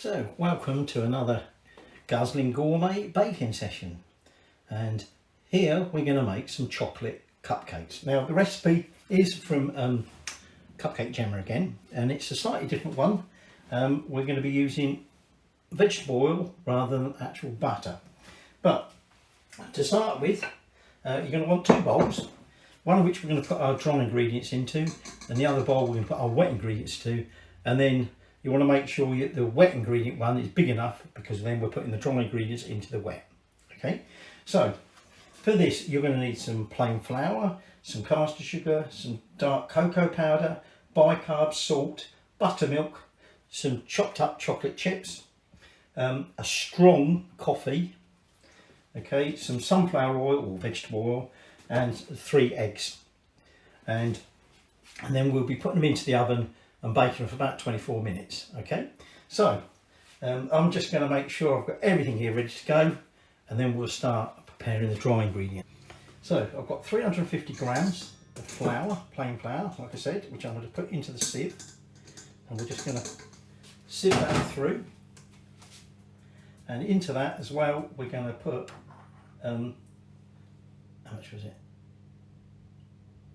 So, welcome to another Guzzling Gourmet baking session, and here we're going to make some chocolate cupcakes. Now the recipe is from Cupcake Jammer again, and it's a slightly different one. We're going to be using vegetable oil rather than actual butter. But to start with, you're going to want two bowls, one of which we're going to put our dry ingredients into, and the other bowl we're going to put our wet ingredients to, and then you want to make sure the wet ingredient one is big enough, because then we're putting the dry ingredients into the wet. Okay, so for this you're going to need some plain flour, some caster sugar, some dark cocoa powder, bicarb, salt, buttermilk, some chopped up chocolate chips, a strong coffee, okay, some sunflower oil or vegetable oil, and 3 eggs. And then we'll be putting them into the oven and baking them for about 24 minutes. Okay, so I'm just going to make sure I've got everything here ready to go, and then we'll start preparing the dry ingredient. So I've got 350 grams of flour, plain flour, like I said, which I'm going to put into the sieve, and we're just going to sieve that through. And into that as well, we're going to put how much was it?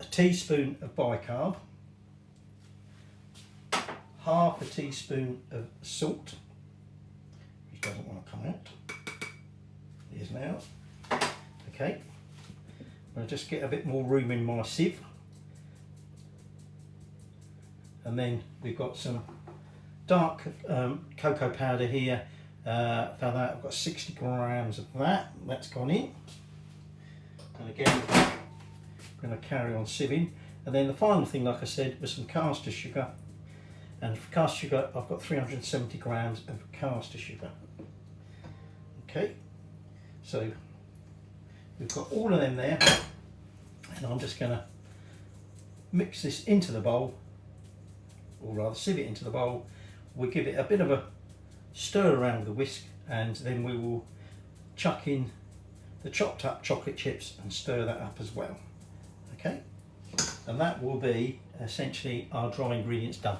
A teaspoon of bicarb, half a teaspoon of salt, which doesn't want to come out. It is now. Okay, I'll just get a bit more room in my sieve. And then we've got some dark cocoa powder here. For that I've got 60 grams of that. That's gone in. And again, I'm going to carry on sieving. And then the final thing, like I said, was some caster sugar. And for caster sugar, I've got 370 grams of caster sugar. Okay, so we've got all of them there, and I'm just going to mix this into the bowl, or rather sieve it into the bowl. We'll give it a bit of a stir around with a whisk, and then we will chuck in the chopped up chocolate chips and stir that up as well. Okay, and that will be essentially our dry ingredients done.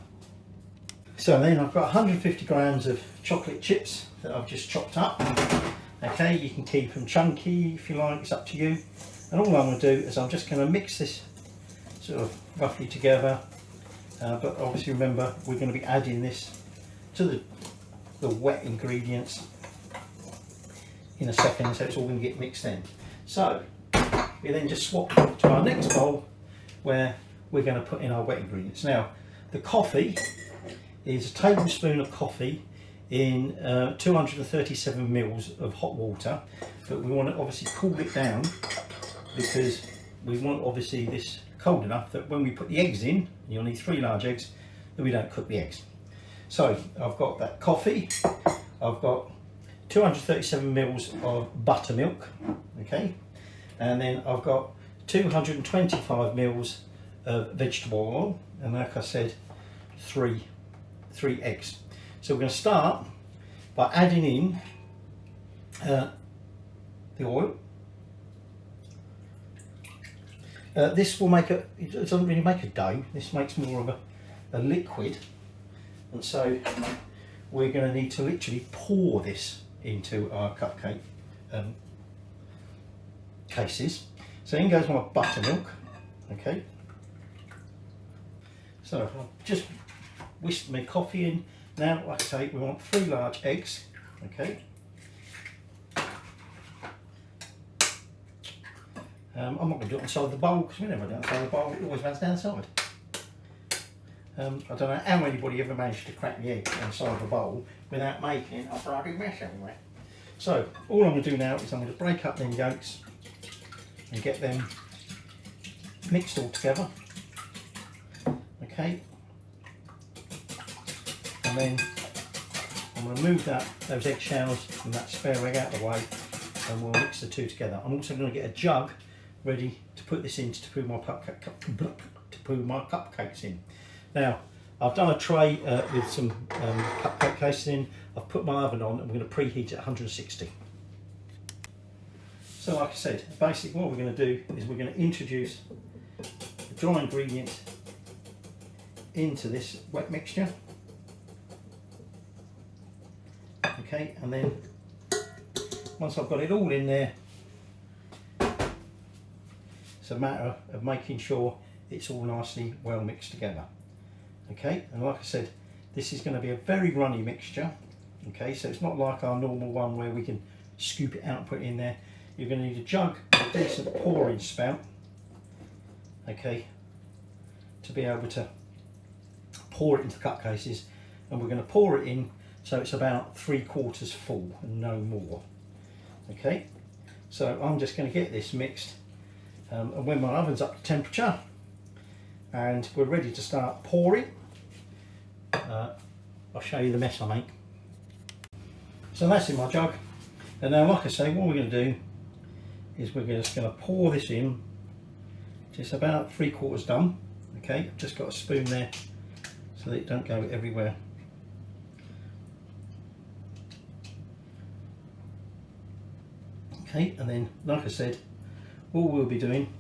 So then I've got 150 grams of chocolate chips that I've just chopped up. Okay, you can keep them chunky if you like, it's up to you. And all I'm going to do is I'm just going to mix this sort of roughly together. But obviously remember, we're going to be adding this to the wet ingredients in a second, so it's all going to get mixed in. So we then just swap to our next bowl where we're going to put in our wet ingredients. Now the coffee is a tablespoon of coffee in 237 mils of hot water, but we want to obviously cool it down, because we want obviously this cold enough that when we put the eggs in, you'll need 3 large eggs, that we don't cook the eggs. So I've got that coffee, I've got 237 mils of buttermilk, okay, and then I've got 225 mils of vegetable oil, and like I said, 3 eggs. So we're going to start by adding in the oil. This will make it doesn't really make a dough, this makes more of a liquid, and so we're going to need to literally pour this into our cupcake cases. So in goes my buttermilk. Okay, so I've just whisked my coffee in. Now, like I say, we want 3 large eggs. Okay, I'm not going to do it on the side of the bowl, because we never do it on the side of the bowl, it always runs down the side. I don't know how anybody ever managed to crack the egg on the side of a bowl without making a bloody mess everywhere. So all I'm going to do now is I'm going to break up them yolks and get them mixed all together. Okay, and then I'm going to move those eggshells and that spare egg out of the way, and we'll mix the two together. I'm also going to get a jug ready to put this in, to put my cupcakes in. Now I've done a tray with some cupcake cases in. I've put my oven on and we're going to preheat at 160. So like I said, basically what we're going to do is we're going to introduce the dry ingredients into this wet mixture. Okay, and then once I've got it all in there, it's a matter of making sure it's all nicely well mixed together. Okay, and like I said, this is going to be a very runny mixture. Okay, so it's not like our normal one where we can scoop it out and put it in there. You're going to need a jug, a decent pouring spout, okay, to be able to pour it into cup cases, and we're going to pour it in so it's about 3/4 full and no more. Okay, so I'm just going to get this mixed, and when my oven's up to temperature and we're ready to start pouring, I'll show you the mess I make. So that's in my jug, and now like I say, what we're going to do is we're just going to pour this in. It's about 3/4 done. Okay, I've just got a spoon there so that it don't go everywhere. Okay, and then like I said, all we'll be doing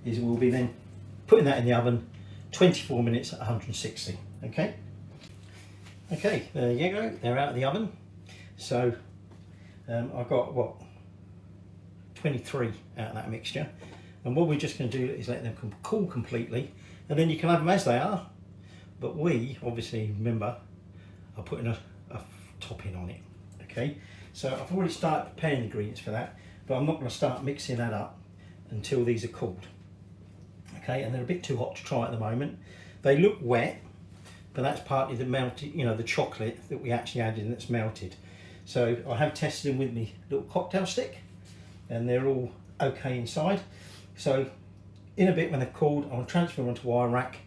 is we'll be then putting that in the oven 24 minutes at 160. Okay, okay, there you go, they're out of the oven. So I've got what, 23 out of that mixture, and what we're just going to do is let them cool completely, and then you can have them as they are, but we obviously, remember, are putting a topping on it. Okay, so I've already started preparing the ingredients for that, but I'm not going to start mixing that up until these are cooled. Okay, and they're a bit too hot to try at the moment. They look wet, but that's partly the melted, you know, the chocolate that we actually added in that's melted. So I have tested them with my little cocktail stick, and they're all okay inside. So in a bit when they're cooled, I'll transfer them onto wire rack,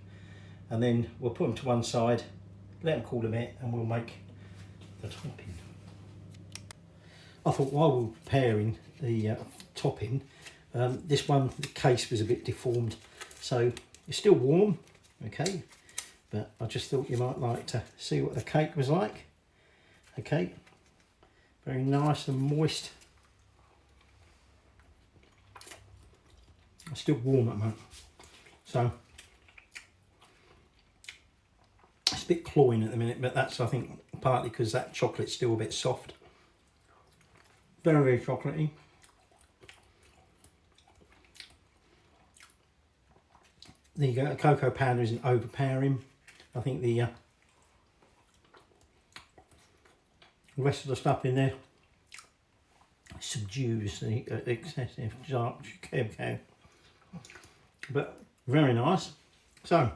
and then we'll put them to one side, let them cool a bit, and we'll make the topping. I thought while we were preparing the topping, this one, the case was a bit deformed, so it's still warm, okay, but I just thought you might like to see what the cake was like. Okay, very nice and moist. It's still warm at the moment, so it's a bit cloying at the minute, but that's, I think, partly because that chocolate's still a bit soft. Very, very chocolatey. The cocoa powder isn't overpowering. I think the rest of the stuff in there subdues the excessive dark cocoa. But very nice. So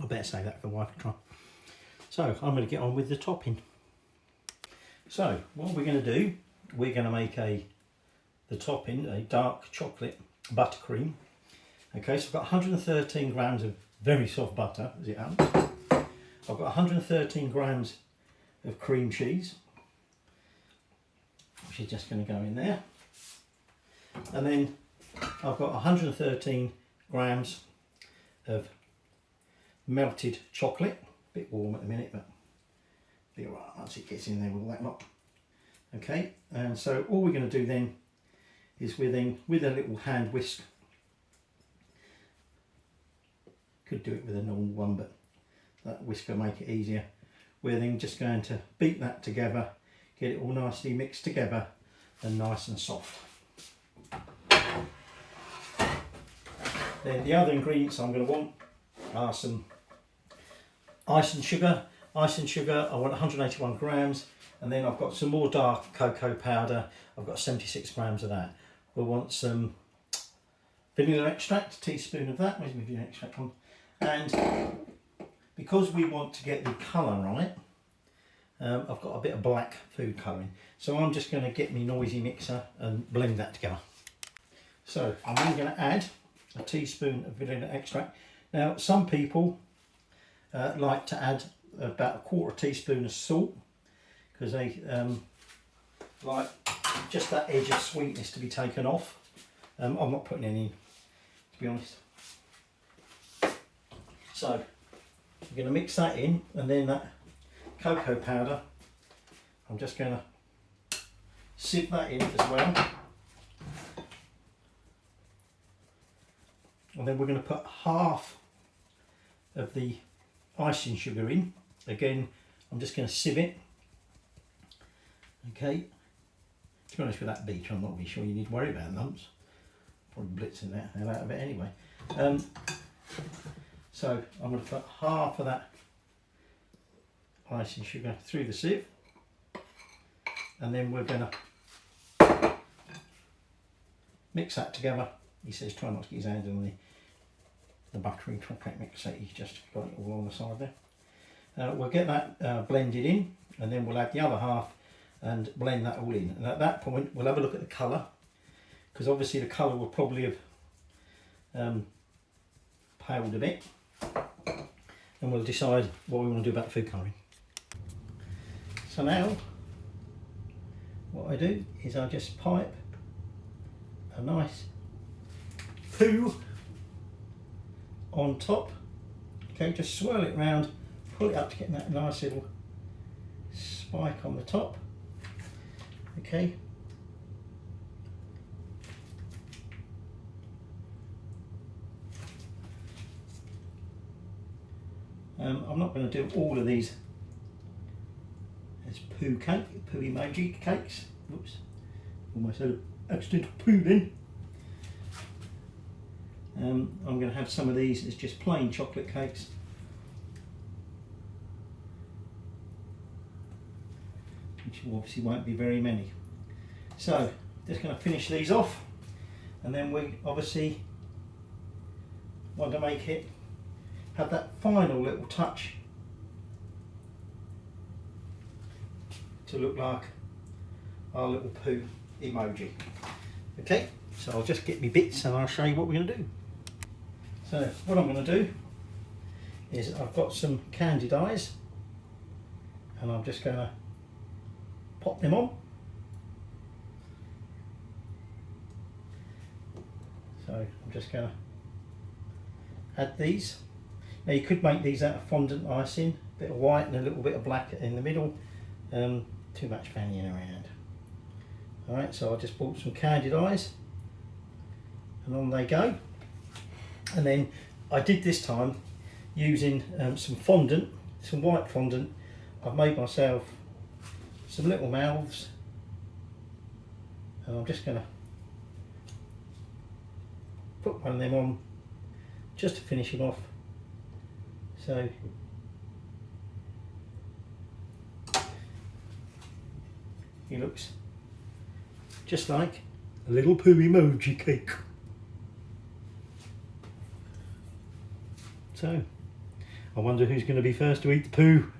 I better save that for wife to try. So I'm going to get on with the topping. So what we're going to do, we're going to make the topping a dark chocolate buttercream. Okay, so I've got 113 grams of very soft butter, as it happens. I've got 113 grams of cream cheese, which is just going to go in there. And then I've got 113 grams of melted chocolate. A bit warm at the minute, but be all right once it gets in there with all that lot. Okay, and so all we're going to do then is with a little hand whisk. Could do it with a normal one, but that whisk will make it easier. We're then just going to beat that together, get it all nicely mixed together and nice and soft. Then the other ingredients I'm going to want are some icing sugar. Icing sugar, I want 181 grams, and then I've got some more dark cocoa powder. I've got 76 grams of that. We'll want some vanilla extract, a teaspoon of that. Where's my vanilla extract from? And because we want to get the colour on it, I've got a bit of black food colouring. So I'm just going to get my noisy mixer and blend that together. So I'm then going to add a teaspoon of vanilla extract. Now some people like to add about a 1/4 teaspoon of salt, because they like just that edge of sweetness to be taken off. I'm not putting any in, to be honest. So we're going to mix that in, and then that cocoa powder, I'm just going to sieve that in as well. And then we're going to put half of the icing sugar in. Again, I'm just going to sieve it. Okay, to be honest with that beater, I'm not really sure you need to worry about lumps. Probably blitzing that hell out of it anyway. So I'm going to put half of that icing sugar through the sieve, and then we're going to mix that together. He says try not to get his hands on the Buttercream chocolate mix, so he's just got it all on the side there. We'll get that blended in, and then we'll add the other half and blend that all in. And at that point we'll have a look at the colour, because obviously the colour will probably have paled a bit, and we'll decide what we want to do about the food colouring. So now what I do is I just pipe a nice poo on top. Okay, just swirl it round, pull it up to get that nice little spike on the top. Okay, I'm not going to do all of these as poo emoji cakes. Oops, almost had an accidental poo then. I'm going to have some of these as just plain chocolate cakes. Which obviously won't be very many. So, just going to finish these off, and then we obviously want to make it have that final little touch to look like our little poo emoji. Okay, so I'll just get me bits and I'll show you what we're going to do. So what I'm going to do is I've got some candied eyes, and I'm just going to pop them on. So I'm just going to add these. Now you could make these out of fondant icing, a bit of white and a little bit of black in the middle. Too much fanning around. Alright, so I just bought some candied eyes, and on they go. And then I did this time using some fondant, some white fondant. I've made myself some little mouths, and I'm just going to put one of them on just to finish it off. So he looks just like a little poo emoji cake. So I wonder who's going to be first to eat the poo.